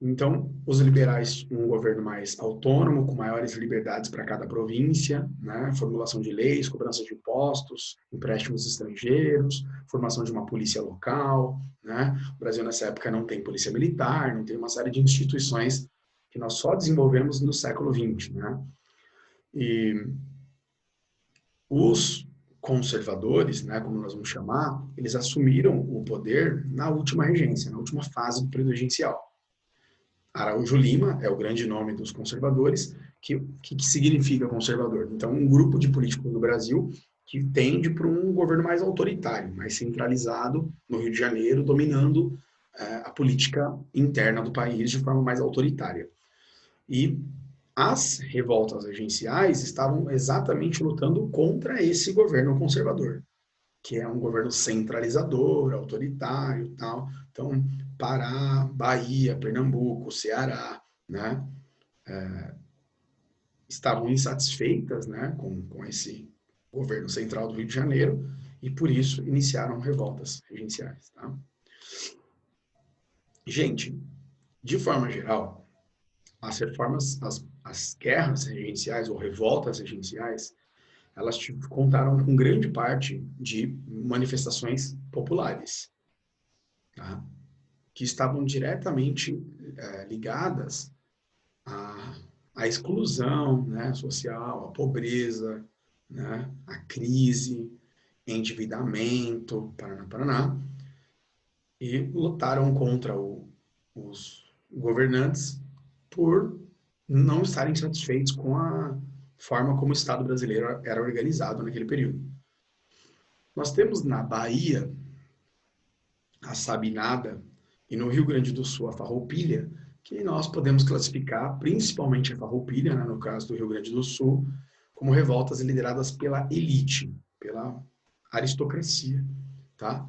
Então, os liberais, um governo mais autônomo, com maiores liberdades para cada província, né? Formulação de leis, cobrança de impostos, empréstimos estrangeiros, formação de uma polícia local, né? O Brasil, nessa época, não tem polícia militar, não tem uma série de instituições que nós só desenvolvemos no século XX, né? E os conservadores, né, como nós vamos chamar, eles assumiram o poder na última regência, na última fase do período regencial. Araújo Lima é o grande nome dos conservadores. Que significa conservador? Então, um grupo de políticos no Brasil que tende para um governo mais autoritário, mais centralizado no Rio de Janeiro, dominando a política interna do país de forma mais autoritária. E as revoltas regenciais estavam exatamente lutando contra esse governo conservador, que é um governo centralizador, autoritário e tal. Então, Pará, Bahia, Pernambuco, Ceará, né, estavam insatisfeitas, né, com esse governo central do Rio de Janeiro e, por isso, iniciaram revoltas regenciais. Tá? Gente, de forma geral, as reformas, as guerras regenciais ou revoltas regenciais, elas contaram com grande parte de manifestações populares, tá? Que estavam diretamente ligadas à exclusão, né, social, à pobreza, né, à crise, endividamento, Paraná, e lutaram contra os governantes por não estarem satisfeitos com a forma como o Estado brasileiro era organizado naquele período. Nós temos na Bahia a Sabinada e no Rio Grande do Sul a Farroupilha, que nós podemos classificar principalmente a Farroupilha, né, no caso do Rio Grande do Sul, como revoltas lideradas pela elite, pela aristocracia, tá?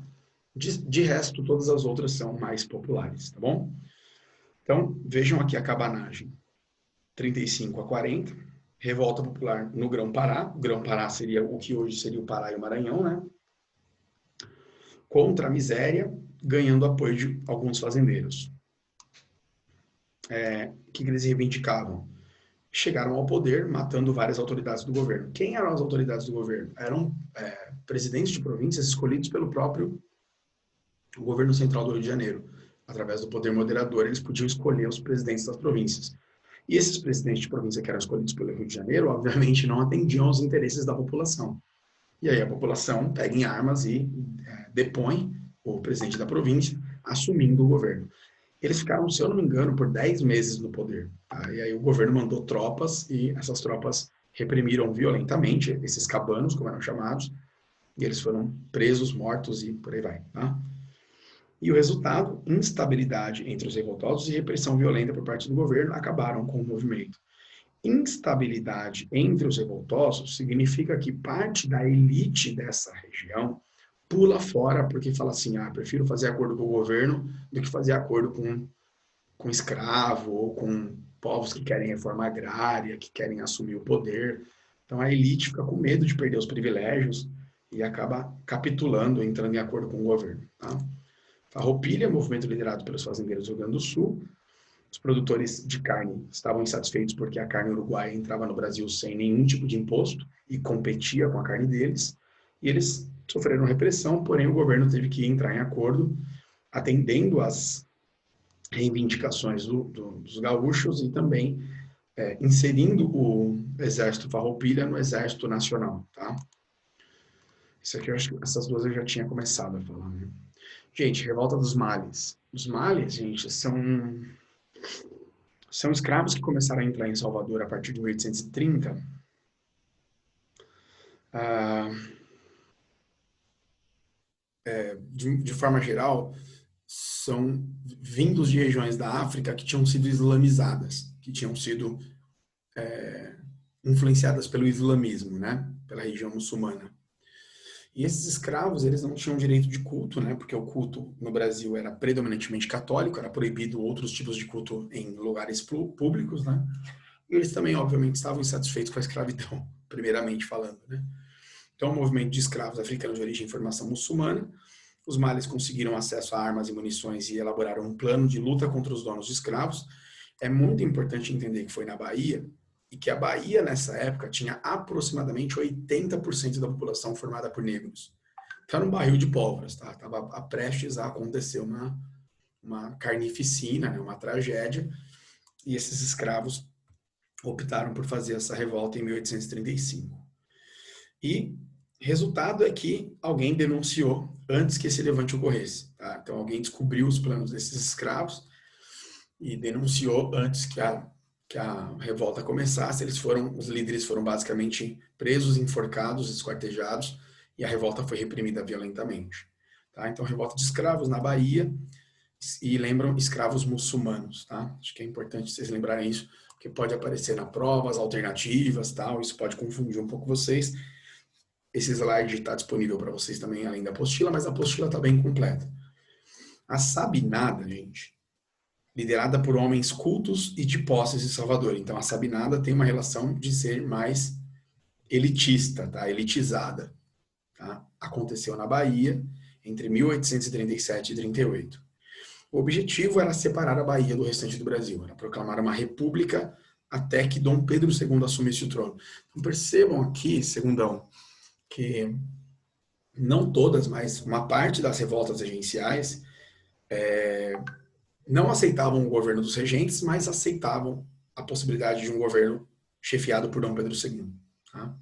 De resto, todas as outras são mais populares, tá bom? Então, vejam aqui a cabanagem. 35 a 40, revolta popular no Grão-Pará. O Grão-Pará seria o que hoje seria o Pará e o Maranhão, né? Contra a miséria, ganhando apoio de alguns fazendeiros. O que eles reivindicavam? Chegaram ao poder matando várias autoridades do governo. Quem eram as autoridades do governo? Eram presidentes de províncias escolhidos pelo próprio governo central do Rio de Janeiro. Através do poder moderador, eles podiam escolher os presidentes das províncias. E esses presidentes de província que eram escolhidos pelo Rio de Janeiro, obviamente, não atendiam aos interesses da população. E aí a população pega em armas e depõe o presidente da província, assumindo o governo. Eles ficaram, se eu não me engano, por 10 meses no poder. Tá? E aí o governo mandou tropas e essas tropas reprimiram violentamente esses cabanos, como eram chamados, e eles foram presos, mortos e por aí vai. Tá? E o resultado, instabilidade entre os revoltosos e repressão violenta por parte do governo acabaram com o movimento. Instabilidade entre os revoltosos significa que parte da elite dessa região pula fora porque fala assim, prefiro fazer acordo com o governo do que fazer acordo com escravo ou com povos que querem reforma agrária, que querem assumir o poder. Então a elite fica com medo de perder os privilégios e acaba capitulando, entrando em acordo com o governo. Tá? Farroupilha, movimento liderado pelos fazendeiros do Rio Grande do Sul. Os produtores de carne estavam insatisfeitos porque a carne uruguaia entrava no Brasil sem nenhum tipo de imposto e competia com a carne deles. E eles sofreram repressão, porém o governo teve que entrar em acordo, atendendo às reivindicações dos gaúchos e também inserindo o exército Farroupilha no exército nacional. Tá? Isso aqui, eu acho que essas duas eu já tinha começado a falar. Né? Gente, revolta dos males. Os males, gente, são escravos que começaram a entrar em Salvador a partir de 1830. De forma geral, são vindos de regiões da África que tinham sido islamizadas, que tinham sido influenciadas pelo islamismo, né? Pela região muçulmana. E esses escravos, eles não tinham direito de culto, né? Porque o culto no Brasil era predominantemente católico, era proibido outros tipos de culto em lugares públicos, né? E eles também, obviamente, estavam insatisfeitos com a escravidão, primeiramente falando, né? Então, o movimento de escravos africanos de origem e formação muçulmana Os males conseguiram acesso a armas e munições e elaboraram um plano de luta contra os donos de escravos. É muito importante entender que foi na Bahia e que a Bahia, nessa época, tinha aproximadamente 80% da população formada por negros. Então, era um barril de pólvora, tá? Estava prestes a acontecer uma carnificina, né? Uma tragédia, e esses escravos optaram por fazer essa revolta em 1835. E resultado é que alguém denunciou antes que esse levante ocorresse. Tá? Então, alguém descobriu os planos desses escravos e denunciou antes que a revolta começasse. Os líderes foram basicamente presos, enforcados, esquartejados, e a revolta foi reprimida violentamente. Tá? Então, revolta de escravos na Bahia, e lembram escravos muçulmanos. Tá? Acho que é importante vocês lembrarem isso, porque pode aparecer na prova, as alternativas, tal, isso pode confundir um pouco vocês. Esse slide está disponível para vocês também, além da apostila, mas a apostila está bem completa. A Sabinada, gente, liderada por homens cultos e de posses em Salvador. Então, a Sabinada tem uma relação de ser mais elitista, tá? Elitizada. Tá? Aconteceu na Bahia entre 1837 e 38. O objetivo era separar a Bahia do restante do Brasil, era proclamar uma república até que Dom Pedro II assumisse o trono. Então, percebam aqui, segundão, que não todas, mas uma parte das revoltas regenciais não aceitavam o governo dos regentes, mas aceitavam a possibilidade de um governo chefiado por Dom Pedro II. Tá?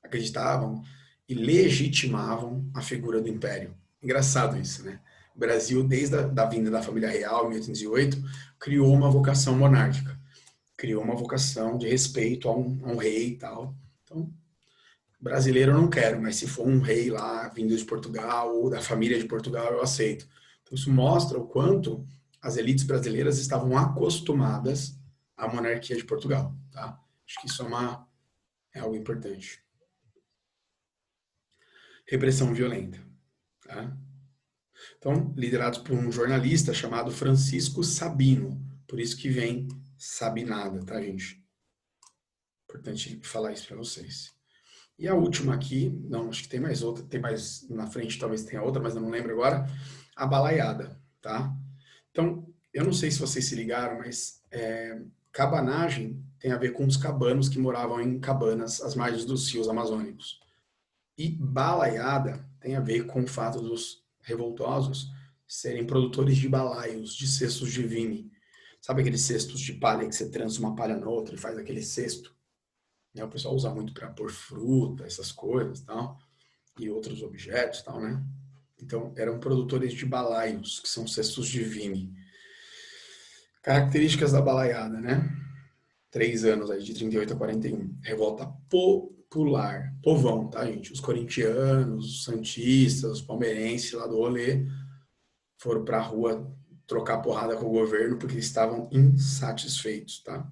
Acreditavam e legitimavam a figura do império. Engraçado isso, né? O Brasil, desde a vinda da família real, em 1808, criou uma vocação monárquica. Criou uma vocação de respeito a um rei e tal. Então, brasileiro eu não quero, mas se for um rei lá, vindo de Portugal, ou da família de Portugal, eu aceito. Então, isso mostra o quanto as elites brasileiras estavam acostumadas à monarquia de Portugal. Tá? Acho que isso é algo importante. Repressão violenta. Tá? Então, liderados por um jornalista chamado Francisco Sabino. Por isso que vem Sabinada, tá, gente? Importante falar isso para vocês. E a última aqui, não, acho que tem mais outra, tem mais na frente, talvez tenha outra, mas eu não lembro agora, a balaiada, tá? Então, eu não sei se vocês se ligaram, mas cabanagem tem a ver com os cabanos que moravam em cabanas às margens dos rios amazônicos. E balaiada tem a ver com o fato dos revoltosos serem produtores de balaios, de cestos de vime. Sabe aqueles cestos de palha que você trança uma palha na outra e faz aquele cesto? O pessoal usa muito para pôr fruta, essas coisas, tal, e outros objetos, tal, né? Então, eram produtores de balaios, que são cestos de vime. Características da balaiada, né? 3 anos aí, de 38 a 41. Revolta popular. Povão, tá, gente? Os corintianos, os santistas, os palmeirenses lá do rolê foram pra rua trocar porrada com o governo porque estavam insatisfeitos, tá?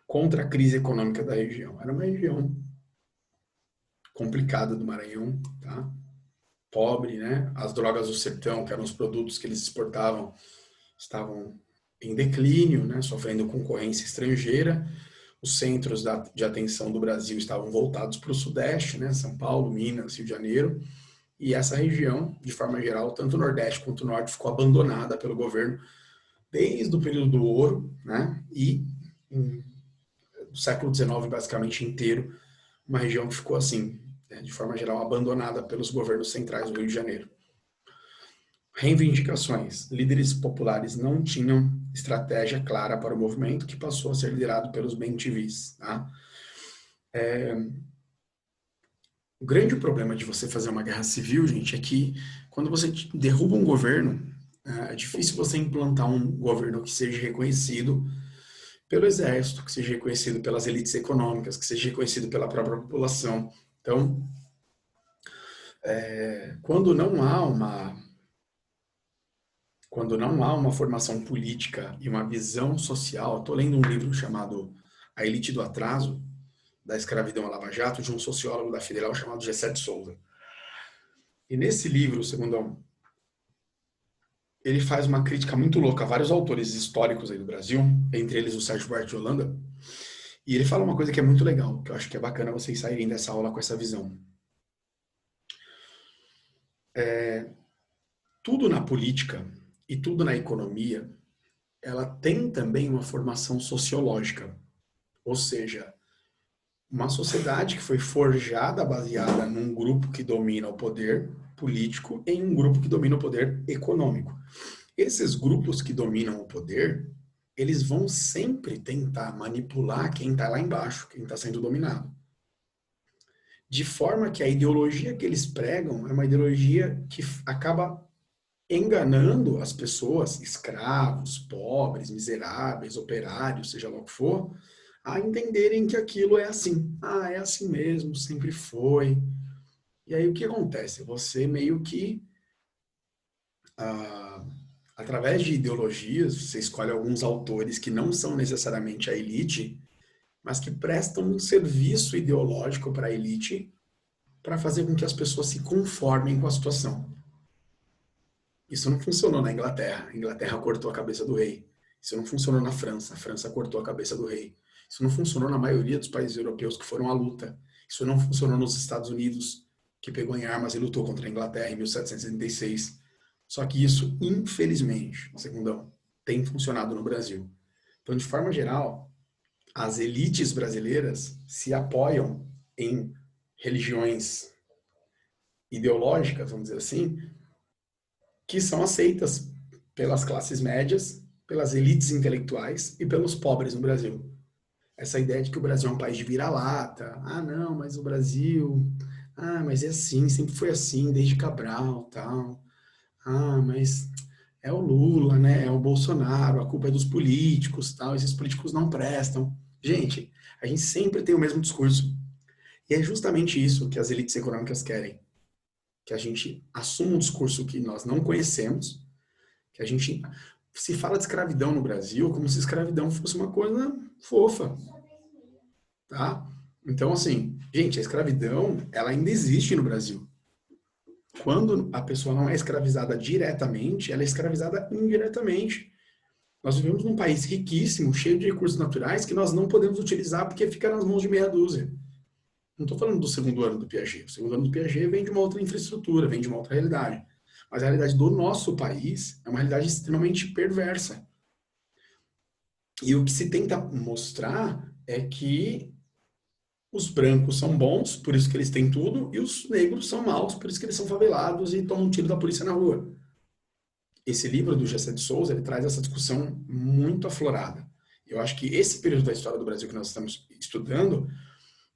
Contra a crise econômica da região. Era uma região complicada do Maranhão, tá? Pobre, né? As drogas do sertão, que eram os produtos que eles exportavam, estavam em declínio, né? Sofrendo concorrência estrangeira. Os centros de atenção do Brasil estavam voltados para o Sudeste, né? São Paulo, Minas, Rio de Janeiro. E essa região, de forma geral, tanto o Nordeste quanto o Norte, ficou abandonada pelo governo desde o período do ouro, né? E no século XIX, basicamente inteiro, uma região que ficou assim, né? De forma geral, abandonada pelos governos centrais do Rio de Janeiro. Reivindicações. Líderes populares não tinham estratégia clara para o movimento, que passou a ser liderado pelos bem-te-vis. Tá? O grande problema de você fazer uma guerra civil, gente, é que quando você derruba um governo, é difícil você implantar um governo que seja reconhecido pelo exército, que seja reconhecido pelas elites econômicas, que seja reconhecido pela própria população. Então, quando não há uma formação política e uma visão social, estou lendo um livro chamado A Elite do Atraso, da escravidão à Lava Jato, de um sociólogo da Federal chamado Gessé de Souza. E nesse livro, segundão, ele faz uma crítica muito louca a vários autores históricos aí do Brasil, entre eles o Sérgio Buarque de Holanda, e ele fala uma coisa que é muito legal, que eu acho que é bacana vocês saírem dessa aula com essa visão. tudo na política e tudo na economia, ela tem também uma formação sociológica. Ou seja, uma sociedade que foi forjada baseada num grupo que domina o poder político em um grupo que domina o poder econômico. Esses grupos que dominam o poder, eles vão sempre tentar manipular quem está lá embaixo, quem está sendo dominado. De forma que a ideologia que eles pregam é uma ideologia que acaba enganando as pessoas, escravos, pobres, miseráveis, operários, seja lá o que for, a entenderem que aquilo é assim. Ah, é assim mesmo, sempre foi. E aí o que acontece? Você meio que, ah, através de ideologias, você escolhe alguns autores que não são necessariamente a elite, mas que prestam um serviço ideológico para a elite para fazer com que as pessoas se conformem com a situação. Isso não funcionou na Inglaterra. A Inglaterra cortou a cabeça do rei. Isso não funcionou na França. A França cortou a cabeça do rei. Isso não funcionou na maioria dos países europeus que foram à luta. Isso não funcionou nos Estados Unidos, que pegou em armas e lutou contra a Inglaterra em 1776. Só que isso, infelizmente, segundão, tem funcionado no Brasil. Então, de forma geral, as elites brasileiras se apoiam em religiões ideológicas, vamos dizer assim, que são aceitas pelas classes médias, pelas elites intelectuais e pelos pobres no Brasil. Essa ideia de que o Brasil é um país de vira-lata. Ah, não, mas o Brasil... Ah, mas é assim, sempre foi assim, desde Cabral, tal. Ah, mas é o Lula, né? É o Bolsonaro, a culpa é dos políticos, tal. Esses políticos não prestam. Gente, a gente sempre tem o mesmo discurso. E é justamente isso que as elites econômicas querem. Que a gente assuma um discurso que nós não conhecemos, que a gente se fala de escravidão no Brasil como se escravidão fosse uma coisa fofa, tá? Então, assim, gente, a escravidão, ela ainda existe no Brasil. Quando a pessoa não é escravizada diretamente, ela é escravizada indiretamente. Nós vivemos num país riquíssimo, cheio de recursos naturais, que nós não podemos utilizar porque fica nas mãos de meia dúzia. Não estou falando do segundo ano do Piaget. O segundo ano do Piaget vem de uma outra infraestrutura, vem de uma outra realidade. Mas a realidade do nosso país é uma realidade extremamente perversa. E o que se tenta mostrar é que os brancos são bons, por isso que eles têm tudo, e os negros são maus, por isso que eles são favelados e tomam um tiro da polícia na rua. Esse livro do Gessé de Souza, ele traz essa discussão muito aflorada. Eu acho que esse período da história do Brasil que nós estamos estudando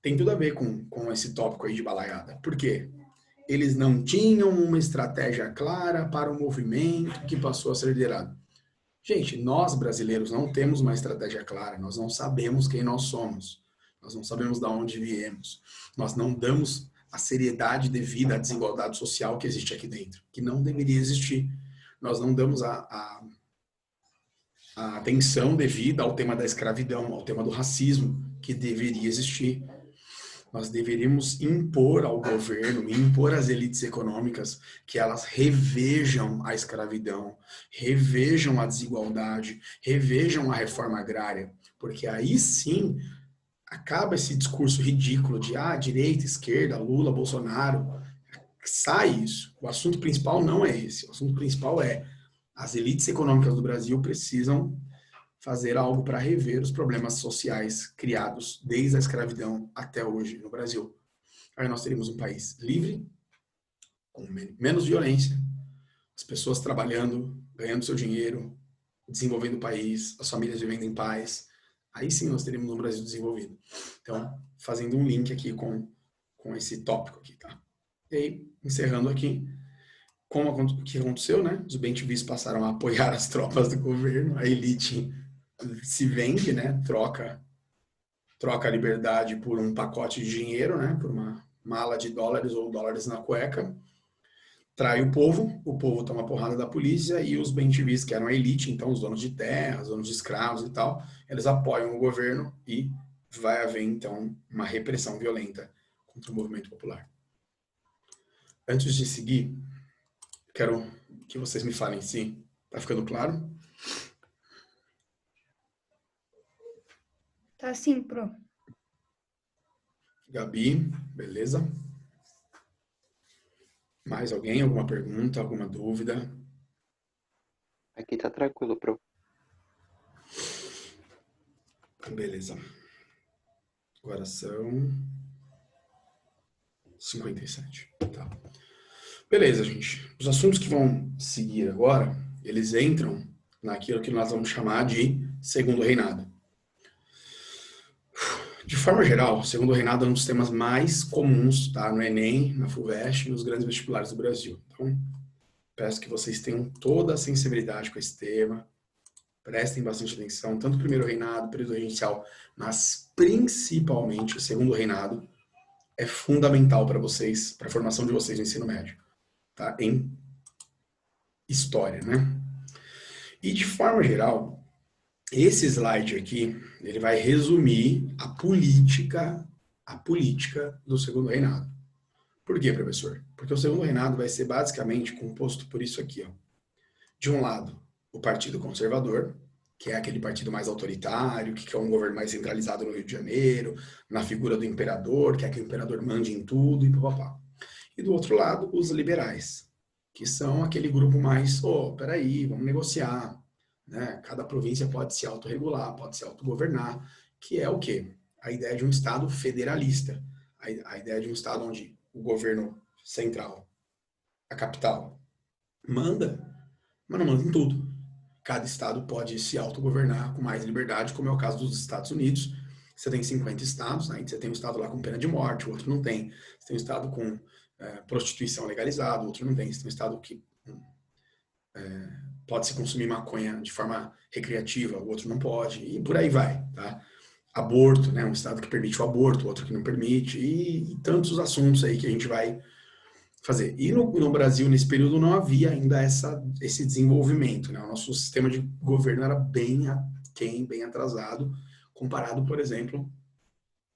tem tudo a ver com esse tópico aí de balaiada. Por quê? Eles não tinham uma estratégia clara para o movimento que passou a ser liderado. Gente, nós brasileiros não temos uma estratégia clara, nós não sabemos quem nós somos, nós não sabemos de onde viemos, nós não damos a seriedade devida à desigualdade social que existe aqui dentro, que não deveria existir. Nós não damos a atenção devida ao tema da escravidão, ao tema do racismo, que deveria existir. Nós deveríamos impor ao governo, impor às elites econômicas que elas revejam a escravidão, revejam a desigualdade, revejam a reforma agrária, porque aí sim acaba esse discurso ridículo de direita, esquerda, Lula, Bolsonaro. Sai isso. O assunto principal não é esse. O assunto principal é as elites econômicas do Brasil precisam fazer algo para rever os problemas sociais criados desde a escravidão até hoje no Brasil. Aí nós teríamos um país livre, com menos violência, as pessoas trabalhando, ganhando seu dinheiro, desenvolvendo o país, as famílias vivendo em paz. Aí sim nós teríamos um Brasil desenvolvido. Então, fazendo um link aqui com esse tópico aqui, tá? E aí, encerrando aqui, o que aconteceu, né? Os bem-te-vis passaram a apoiar as tropas do governo, a elite se vende, né? Troca a liberdade por um pacote de dinheiro, né? Por uma mala de dólares ou dólares na cueca. Trai o povo toma porrada da polícia e os bem-te-vis, que eram a elite, então os donos de terras, os donos de escravos e tal, eles apoiam o governo e vai haver, então, uma repressão violenta contra o movimento popular. Antes de seguir, quero que vocês me falem se tá ficando claro. Tá sim, Pro. Gabi, beleza? Mais alguém? Alguma pergunta? Alguma dúvida? Aqui tá tranquilo, prof. Beleza. Agora são 57. Tá. Beleza, gente. Os assuntos que vão seguir agora, eles entram naquilo que nós vamos chamar de segundo reinado. De forma geral, o segundo reinado é um dos temas mais comuns, tá? No Enem, na FUVEST e nos grandes vestibulares do Brasil. Então, peço que vocês tenham toda a sensibilidade com esse tema, prestem bastante atenção, tanto o primeiro reinado, período regencial, mas principalmente o segundo reinado é fundamental para vocês, para a formação de vocês no ensino médio, tá? Em história, né? E de forma geral, esse slide aqui, ele vai resumir a política do segundo reinado. Por quê, professor? Porque o segundo reinado vai ser basicamente composto por isso aqui, ó. De um lado, o Partido Conservador, que é aquele partido mais autoritário, que quer um governo mais centralizado no Rio de Janeiro, na figura do imperador, quer que o imperador mande em tudo e papapá. E do outro lado, os liberais, que são aquele grupo mais, peraí, vamos negociar, né? Cada província pode se autorregular, pode se autogovernar, que é o quê? A ideia de um Estado federalista, a ideia de um Estado onde o governo central, a capital, manda, mas não manda em tudo. Cada estado pode se autogovernar com mais liberdade, como é o caso dos Estados Unidos. Você tem 50 estados, aí você tem um estado lá com pena de morte, o outro não tem. Você tem um estado com prostituição legalizada, o outro não tem. Você tem um estado que pode se consumir maconha de forma recreativa, o outro não pode, e por aí vai, tá? Aborto, né? Um estado que permite o aborto, outro que não permite, e tantos assuntos aí que a gente vai fazer. E no Brasil, nesse período, não havia ainda esse desenvolvimento, né? O nosso sistema de governo era bem aquém, bem atrasado, comparado, por exemplo,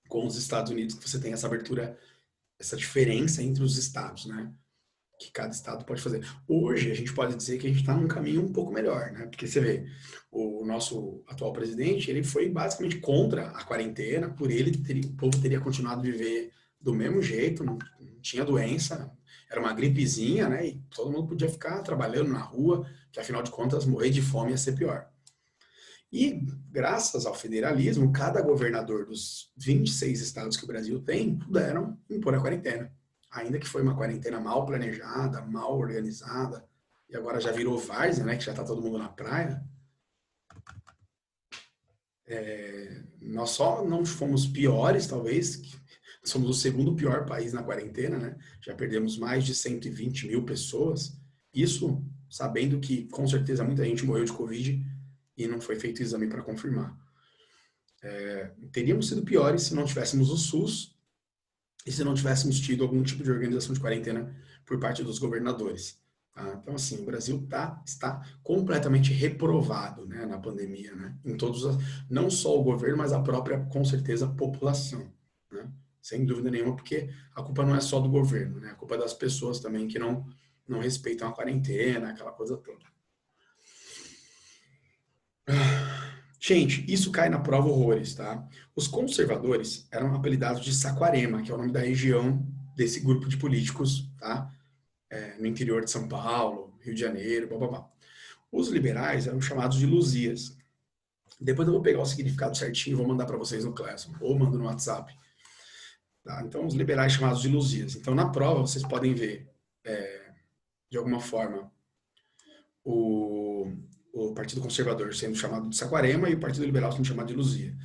com os Estados Unidos, que você tem essa abertura, essa diferença entre os estados, né? Que cada estado pode fazer. Hoje, a gente pode dizer que a gente está num caminho um pouco melhor, né? Porque você vê, o nosso atual presidente, ele foi basicamente contra a quarentena, por ele, o povo teria continuado a viver do mesmo jeito, não tinha doença, era uma gripezinha, né? E todo mundo podia ficar trabalhando na rua, que afinal de contas, morrer de fome ia ser pior. E, graças ao federalismo, cada governador dos 26 estados que o Brasil tem puderam impor a quarentena. Ainda que foi uma quarentena mal planejada, mal organizada, e agora já virou várzea, né, que já está todo mundo na praia, nós só não fomos piores, talvez, somos o segundo pior país na quarentena, né? Já perdemos mais de 120 mil pessoas. Isso sabendo que, com certeza, muita gente morreu de Covid e não foi feito exame para confirmar. Teríamos sido piores se não tivéssemos o SUS e se não tivéssemos tido algum tipo de organização de quarentena por parte dos governadores. Tá? Então, assim, o Brasil está completamente reprovado, né, na pandemia, né? Em todos não só o governo, mas a própria, com certeza, população, né? Sem dúvida nenhuma, porque a culpa não é só do governo, né? A culpa é das pessoas também que não respeitam a quarentena, aquela coisa toda. Gente, isso cai na prova horrores, tá? Os conservadores eram apelidados de Saquarema, que é o nome da região desse grupo de políticos, tá? No interior de São Paulo, Rio de Janeiro, blá, blá, blá. Os liberais eram chamados de Luzias. Depois eu vou pegar o significado certinho e vou mandar para vocês no Classroom, ou mando no WhatsApp. Tá? Então, os liberais chamados de Luzias. Então, na prova, vocês podem ver, de alguma forma, o Partido Conservador sendo chamado de Saquarema e o Partido Liberal sendo chamado de Luzia.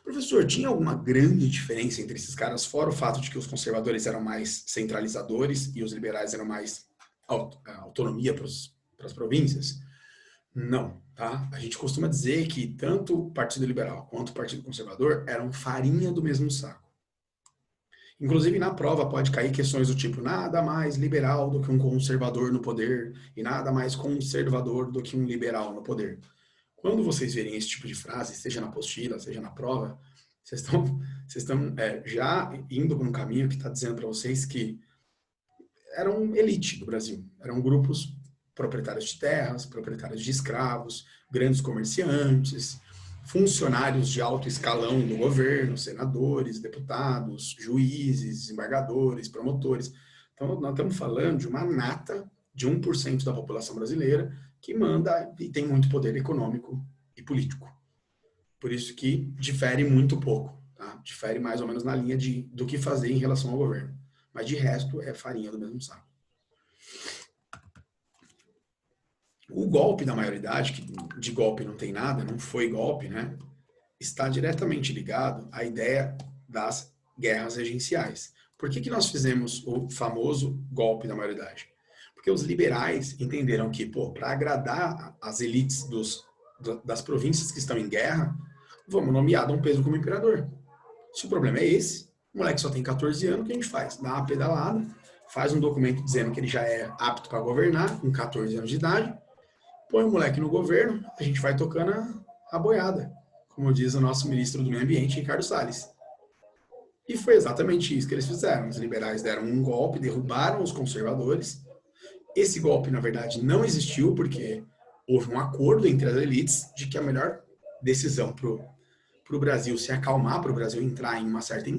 Professor, tinha alguma grande diferença entre esses caras, fora o fato de que os conservadores eram mais centralizadores e os liberais eram mais autonomia para as províncias? Não, tá? A gente costuma dizer que tanto o Partido Liberal quanto o Partido Conservador eram farinha do mesmo saco. Inclusive, na prova pode cair questões do tipo nada mais liberal do que um conservador no poder e nada mais conservador do que um liberal no poder. Quando vocês verem esse tipo de frase, seja na apostila, seja na prova, vocês estão já indo para um caminho que está dizendo para vocês que eram elite do Brasil. Eram grupos proprietários de terras, proprietários de escravos, grandes comerciantes, funcionários de alto escalão do governo, senadores, deputados, juízes, desembargadores, promotores. Então, nós estamos falando de uma nata de 1% da população brasileira que manda e tem muito poder econômico e político. Por isso que difere muito pouco, tá? Difere mais ou menos na linha do que fazer em relação ao governo. Mas de resto é farinha do mesmo saco. O golpe da maioridade, que de golpe não tem nada, não foi golpe, né? Está diretamente ligado à ideia das guerras regenciais. Por que nós fizemos o famoso golpe da maioridade? Porque os liberais entenderam que, para agradar as elites das províncias que estão em guerra, vamos nomear Dom Pedro como imperador. Se o problema é esse, o moleque só tem 14 anos, o que a gente faz? Dá uma pedalada, faz um documento dizendo que ele já é apto para governar, com 14 anos de idade, põe o moleque no governo, a gente vai tocando a boiada, como diz o nosso ministro do Meio Ambiente, Ricardo Salles. E foi exatamente isso que eles fizeram. Os liberais deram um golpe, derrubaram os conservadores. Esse golpe, na verdade, não existiu, porque houve um acordo entre as elites de que a melhor decisão para o Brasil se acalmar, para o Brasil entrar em uma certa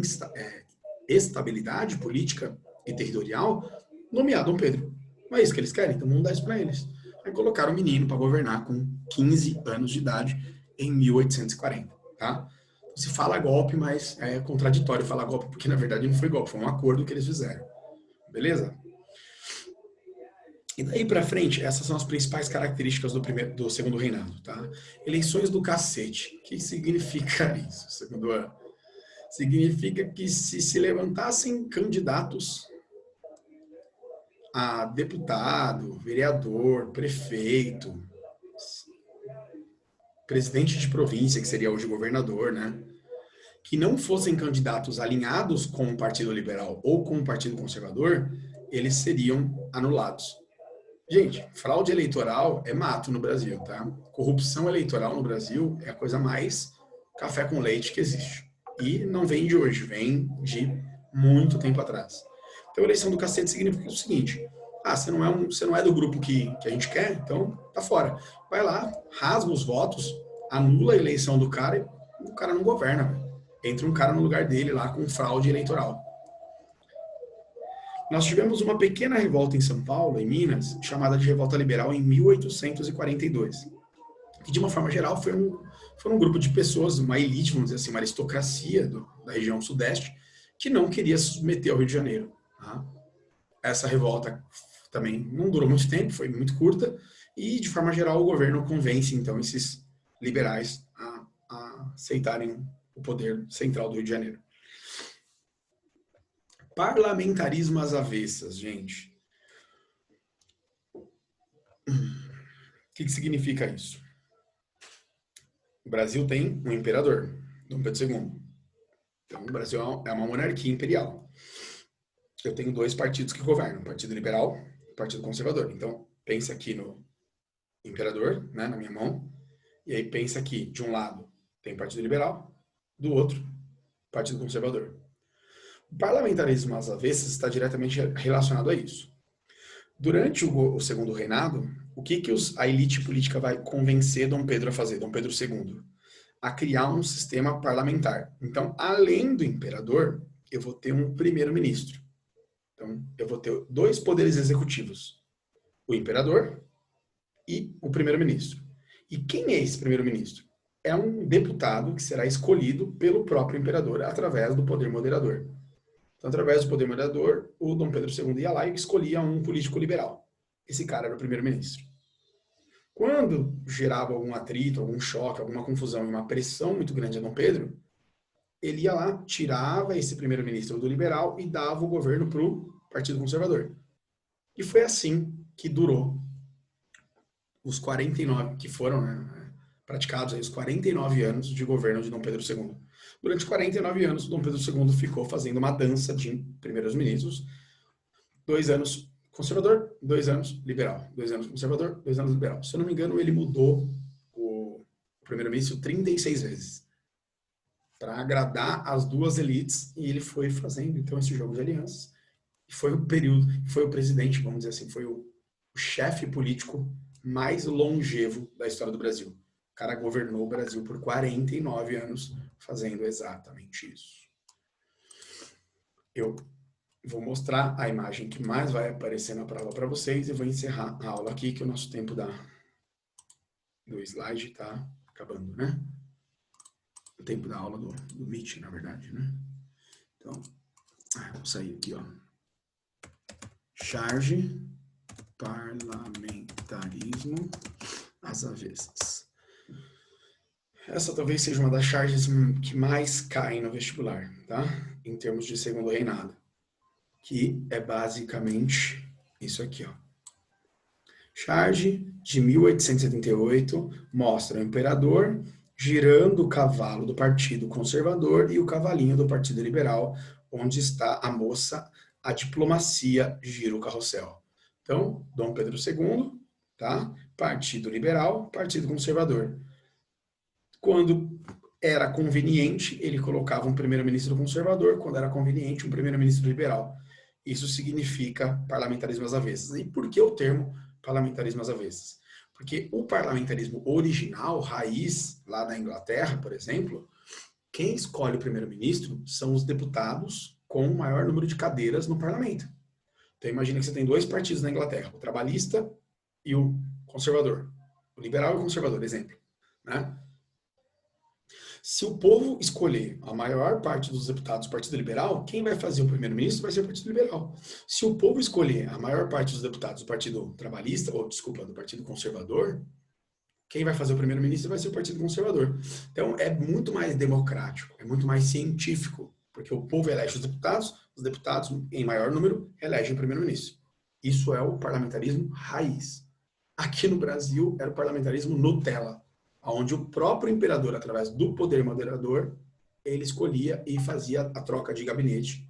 estabilidade política e territorial, nomear Dom Pedro. Não é isso que eles querem? Então vamos dar isso para eles. Aí colocaram o menino para governar com 15 anos de idade em 1840, tá? Se fala golpe, mas é contraditório falar golpe, porque na verdade não foi golpe, foi um acordo que eles fizeram. Beleza? E daí pra frente, essas são as principais características do segundo reinado, tá? Eleições do cacete. O que significa isso, segundo ano? Significa que se levantassem candidatos a deputado, vereador, prefeito, presidente de província, que seria hoje governador, né? Que não fossem candidatos alinhados com o Partido Liberal ou com o Partido Conservador, eles seriam anulados. Gente, fraude eleitoral é mato no Brasil, tá? Corrupção eleitoral no Brasil é a coisa mais café com leite que existe. E não vem de hoje, vem de muito tempo atrás. Então, eleição do cacete significa o seguinte: você não é do grupo que a gente quer, então tá fora. Vai lá, rasga os votos, anula a eleição do cara e o cara não governa. Entra um cara no lugar dele lá com fraude eleitoral. Nós tivemos uma pequena revolta em São Paulo, em Minas, chamada de Revolta Liberal em 1842. Que, de uma forma geral, foi um grupo de pessoas, uma elite, vamos dizer assim, uma aristocracia da região sudeste, que não queria se submeter ao Rio de Janeiro. Tá? Essa revolta também não durou muito tempo, foi muito curta, e, de forma geral, o governo convence, então, esses liberais a aceitarem o poder central do Rio de Janeiro. Parlamentarismo às avessas, gente. O que significa isso? O Brasil tem um imperador, Dom Pedro II. Então, o Brasil é uma monarquia imperial. Eu tenho dois partidos que governam, o Partido Liberal e o Partido Conservador. Então, pensa aqui no imperador, né, na minha mão, e aí pensa aqui, de um lado, tem o Partido Liberal, do outro, Partido Conservador. O parlamentarismo às avessas está diretamente relacionado a isso. Durante o segundo reinado, o que a elite política vai convencer Dom Pedro a fazer, Dom Pedro II? A criar um sistema parlamentar. Então, além do imperador, eu vou ter um primeiro-ministro. Então, eu vou ter dois poderes executivos, o imperador e o primeiro-ministro. E quem é esse primeiro-ministro? É um deputado que será escolhido pelo próprio imperador através do poder moderador. Então, através do poder moderador, o Dom Pedro II ia lá e escolhia um político liberal. Esse cara era o primeiro-ministro. Quando gerava algum atrito, algum choque, alguma confusão e uma pressão muito grande a Dom Pedro, ele ia lá, tirava esse primeiro-ministro do liberal e dava o governo para o Partido Conservador. E foi assim que durou os 49, que foram, né, praticados aí, os 49 anos de governo de Dom Pedro II. Durante 49 anos, Dom Pedro II ficou fazendo uma dança de primeiros ministros, 2 anos conservador, 2 anos liberal, 2 anos conservador, 2 anos liberal. Se eu não me engano, ele mudou o primeiro-ministro 36 vezes para agradar as duas elites, e ele foi fazendo então esse jogo de alianças, e foi o período, foi o presidente, vamos dizer assim, foi o chefe político mais longevo da história do Brasil. O cara governou o Brasil por 49 anos fazendo exatamente isso. Eu vou mostrar a imagem que mais vai aparecer na prova para vocês e vou encerrar a aula aqui, que o nosso tempo do slide está acabando, né? O tempo da aula do Meet, na verdade, né? Então, vou sair aqui, ó. Charge parlamentarismo às avessas. Essa talvez seja uma das charges que mais caem no vestibular, tá? Em termos de segundo reinado. Que é basicamente isso aqui, ó. Charge de 1878 mostra o imperador girando o cavalo do Partido Conservador e o cavalinho do Partido Liberal, onde está a moça, a diplomacia gira o carrossel. Então, Dom Pedro II, tá? Partido Liberal, Partido Conservador. Quando era conveniente, ele colocava um primeiro-ministro conservador, quando era conveniente, um primeiro-ministro liberal. Isso significa parlamentarismo às avessas. E por que o termo parlamentarismo às avessas? Porque o parlamentarismo original, raiz, lá da Inglaterra, por exemplo, quem escolhe o primeiro-ministro são os deputados com o maior número de cadeiras no parlamento. Então imagina que você tem dois partidos na Inglaterra, o trabalhista e o conservador. O liberal e o conservador, exemplo. Né? Se o povo escolher a maior parte dos deputados do Partido Liberal, quem vai fazer o primeiro-ministro vai ser o Partido Liberal. Se o povo escolher a maior parte dos deputados do Partido Trabalhista, ou desculpa, do Partido Conservador, quem vai fazer o primeiro-ministro vai ser o Partido Conservador. Então é muito mais democrático, é muito mais científico, porque o povo elege os deputados em maior número elegem o primeiro-ministro. Isso é o parlamentarismo raiz. Aqui no Brasil era o parlamentarismo Nutella, onde o próprio imperador, através do poder moderador, ele escolhia e fazia a troca de gabinete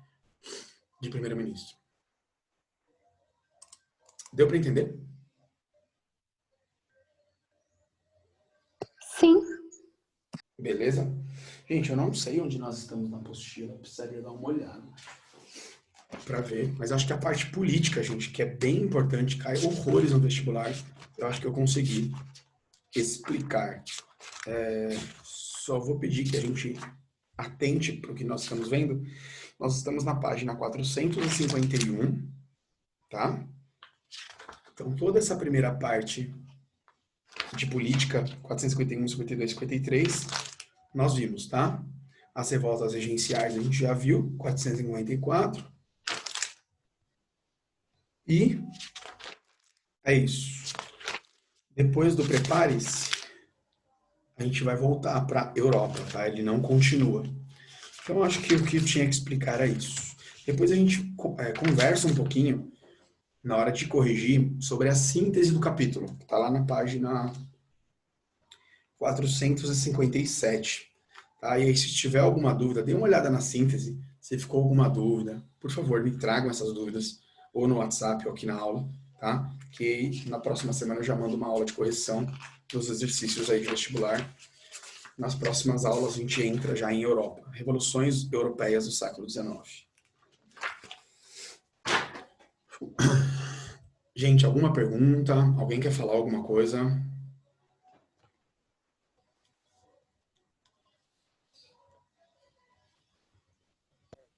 de primeiro-ministro. Deu para entender? Sim. Beleza? Gente, eu não sei onde nós estamos na apostila, eu precisaria dar uma olhada para ver, mas acho que a parte política, gente, que é bem importante, cai horrores no vestibular, eu acho que eu consegui explicar. Só vou pedir que a gente atente para o que nós estamos vendo. Nós estamos na página 451, tá? Então, toda essa primeira parte de política, 451, 52, 53, nós vimos, tá? As revoltas regenciais a gente já viu, 454. E é isso. Depois do Prepare-se, a gente vai voltar para a Europa, tá? Ele não continua. Então, acho que o que eu tinha que explicar era isso. Depois a gente conversa um pouquinho, na hora de corrigir, sobre a síntese do capítulo, que está lá na página 457. Tá? E aí, se tiver alguma dúvida, dê uma olhada na síntese. Se ficou alguma dúvida, por favor, me tragam essas dúvidas, ou no WhatsApp, ou aqui na aula, tá? Que na próxima semana eu já mando uma aula de correção dos exercícios aí de vestibular. Nas próximas aulas a gente entra já em Europa. Revoluções europeias do século XIX. Gente, alguma pergunta? Alguém quer falar alguma coisa?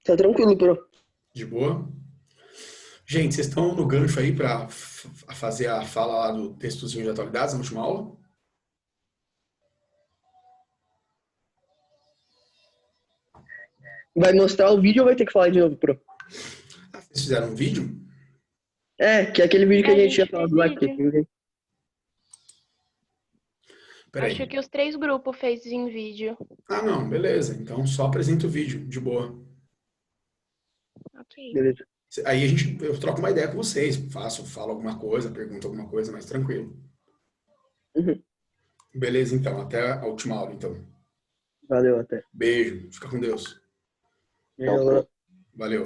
Tá tranquilo, pro. De boa? Gente, vocês estão no gancho aí para fazer a fala lá do textozinho de atualidades na última aula? Vai mostrar o vídeo ou vai ter que falar de novo, pro? Ah, vocês fizeram um vídeo? Que é aquele vídeo que a gente tinha fez falado lá. vídeo. Peraí. Acho que os 3 grupos fez em vídeo. Ah, não, beleza. Então só apresenta o vídeo, de boa. Ok. Beleza. Aí eu troco uma ideia com vocês. Falo alguma coisa, pergunto alguma coisa, mais tranquilo. Uhum. Beleza, então. Até a última aula, então. Valeu, até. Beijo. Fica com Deus. Tchau, pro. Valeu.